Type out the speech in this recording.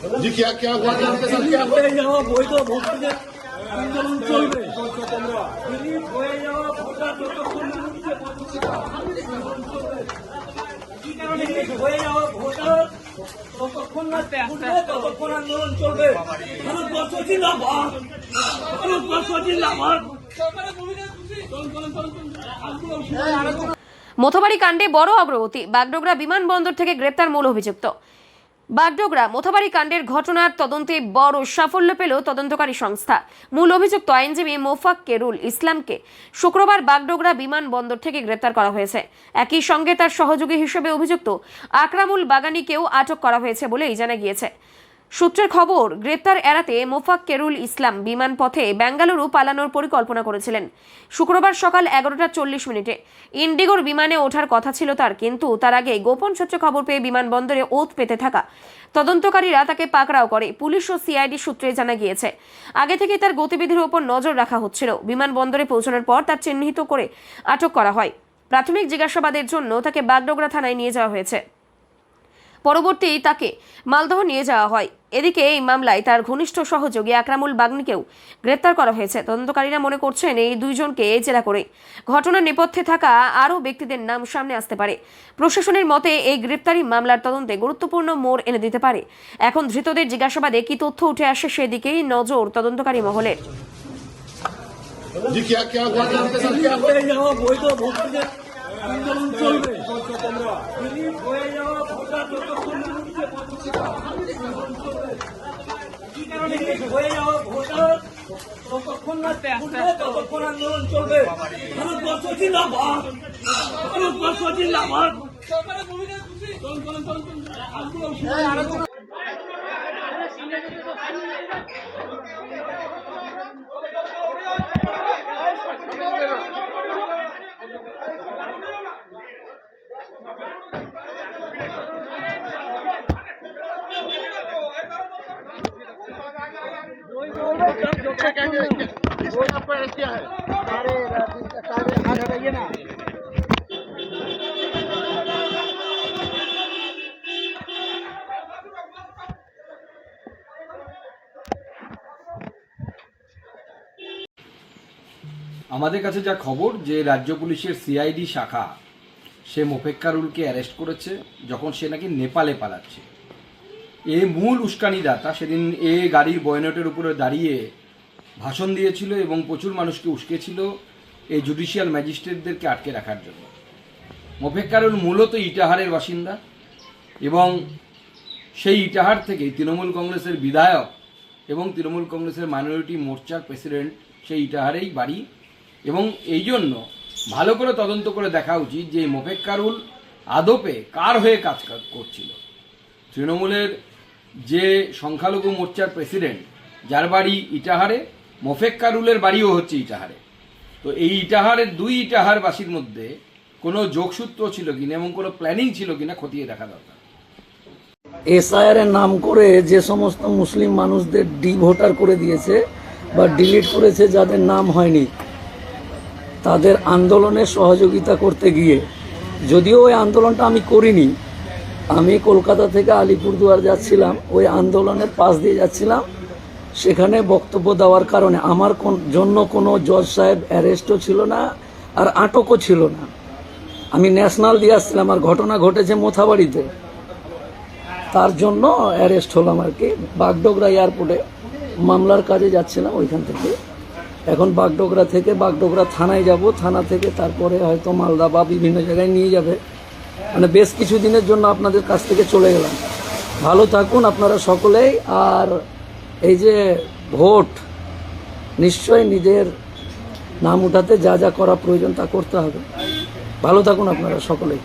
जी क्या क्या हुआ था आपके साथ? क्या हुआ? আন্দোলন চলবে। হয়ে যাওয়া ভোটার ততক্ষণ না ততক্ষণ আন্দোলন চলবে। ভারতবর্ষ জিন্দাবাদ, ভারতবর্ষ জিন্দাবাদ। মোথাবাড়ি কাণ্ডে বড় অগ্রগতি। বাগডোগরা বিমানবন্দর থেকে গ্রেপ্তার মূল অভিযুক্ত। বাগডোগরা মোথাবাড়ি কাণ্ডের ঘটনার তদন্তে বড় সাফল্য পেল তদন্তকারী সংস্থা। মূল অভিযুক্ত আইনজীবী মোফাক্কেরুল ইসলামকে শুক্রবার বাগডোগরা বিমানবন্দর থেকে গ্রেপ্তার করা হয়েছে। একই সঙ্গে তার সহযোগী হিসেবে অভিযুক্ত আকরামুল বাগানিকেও আটক করা হয়েছে বলেই জানা গিয়েছে। সূত্রের খবর, গ্রেপ্তার এড়াতে মোফাক্কেরুল ইসলাম বিমানপথে বেঙ্গালুরু পালানোর পরিকল্পনা করেছিলেন। শুক্রবার সকাল 11:40 ইন্ডিগোর বিমানে ওঠার কথা ছিল তার, কিন্তু তার আগে গোপন সূত্রে খবর পেয়ে বিমানবন্দরে ওত পেতে থাকা তদন্তকারীরা তাকে পাকড়াও করে। পুলিশ ও সিআইডি সূত্রে জানা গিয়েছে, আগে থেকে তার গতিবিধির উপর নজর রাখা হচ্ছিল। বিমানবন্দরে পৌঁছানোর পর তার চিহ্নিত করে আটক করা হয়। প্রাথমিক জিজ্ঞাসাবাদের জন্য তাকে বাগডোগরা থানায় নিয়ে যাওয়া হয়েছে। পরবর্তী তাকে মালদহ নিয়ে যাওয়া হয়। এদিকে এই মামলায় তার ঘনিষ্ঠ সহযোগী আকরামুল বাগনিকেও গ্রেপ্তার করা হয়েছে। তদন্তকারীরা মনে করছেন এই দুইজনকে জেরা করে ঘটনার নেপথ্যে থাকা আরও ব্যক্তিদের নাম সামনে আসতে পারে। প্রশাসনের মতে এই গ্রেপ্তারি মামলার তদন্তে গুরুত্বপূর্ণ মোড় এনে দিতে পারে। এখন ধৃতদের জিজ্ঞাসাবাদে কি তথ্য উঠে আসে সেদিকেই নজর তদন্তকারী মহলের। जी क्या क्या हुआ था आपके साथ? क्या हुआ? আন্দোলন চলবে। হয়ে যাওয়া ভোটার ততক্ষণ হয়ে যাওয়া ভোটার ততক্ষণ না ততক্ষণ আন্দোলন চলবে। ভারতবর্ষ জিন্দাবাদ, ভারতবর্ষ জিন্দাবাদ। आपको अरेस्ट किया है? আমাদের কাছে যা খবর যে রাজ্য পুলিশের সিআইডি শাখা সে মোফাক্কেরুলকে অ্যারেস্ট করেছে যখন সে নাকি নেপালে পালাচ্ছে। মূল উস্কানিদাতা সেদিন গাড়ির বয়নটের উপরে দাঁড়িয়ে ভাষণ দিয়েছিল এবং প্রচুর মানুষকে উস্কেছিল এই জুডিশিয়াল ম্যাজিস্ট্রেটদেরকে আটকে রাখার জন্য। মোফাক্কেরুল মূলত ইটাহারের বাসিন্দা এবং সেই ইটাহার থেকেই তৃণমূল কংগ্রেসের বিধায়ক এবং তৃণমূল কংগ্রেসের মাইনরিটি মোর্চার প্রেসিডেন্ট সেই ইটাহারেই বাড়ি। এবং এই জন্য ভালো করে তদন্ত করে দেখা উচিত যে মোফাক্কেরুল আদপে কার হয়ে কাজ করছিল। তৃণমূলের যে সংখ্যালঘু মোর্চার প্রেসিডেন্ট যার বাড়ি ইটাহারে, মোফাক্কেরুলের বাড়িও হচ্ছে ইটাহারে। তো এই ইটাহারের দুই ইটাহারবাসীর মধ্যে কোনো যোগসূত্র ছিল কিনা এবং কোনো প্ল্যানিং ছিল কিনা খতিয়ে দেখা দরকার। এসআইআর এর নাম করে যে সমস্ত মুসলিম মানুষদের ভোটার করে দিয়েছে বা ডিলিট করেছে, যাদের নাম হয়নি, তাদের আন্দোলনে সহযোগিতা করতে গিয়ে, যদিও ওই আন্দোলনটা আমি করিনি, আমি কলকাতা থেকে আলিপুরদুয়ার যাচ্ছিলাম, ওই আন্দোলনের পাশ দিয়ে যাচ্ছিলাম, সেখানে বক্তব্য দেওয়ার কারণে আমার জন্য কোনো জজ সাহেব অ্যারেস্টও ছিল না আর আটকও ছিল না। আমি ন্যাশনাল দিয়ে আসছিলাম আর ঘটনা ঘটেছে মোথাবাড়িতে, তার জন্য অ্যারেস্ট হলাম আর কি। বাগডোগরা এয়ারপোর্টে মামলার কাজে যাচ্ছিলাম ওইখান থেকে। এখন বাগডোগরা থেকে বাগডোগরা থানায় যাব, থানা থেকে তারপরে হয়তো মালদা বা বিভিন্ন জায়গায় নিয়ে যাবে। মানে বেশ কিছু দিনের জন্য আপনাদের কাছ থেকে চলে গেলাম। ভালো থাকুন আপনারা সকলেই। আর এই যে ভোট, নিশ্চয়ই নিজের নাম উঠাতে যা যা করা প্রয়োজন তা করতে হবে। ভালো থাকুন আপনারা সকলেই।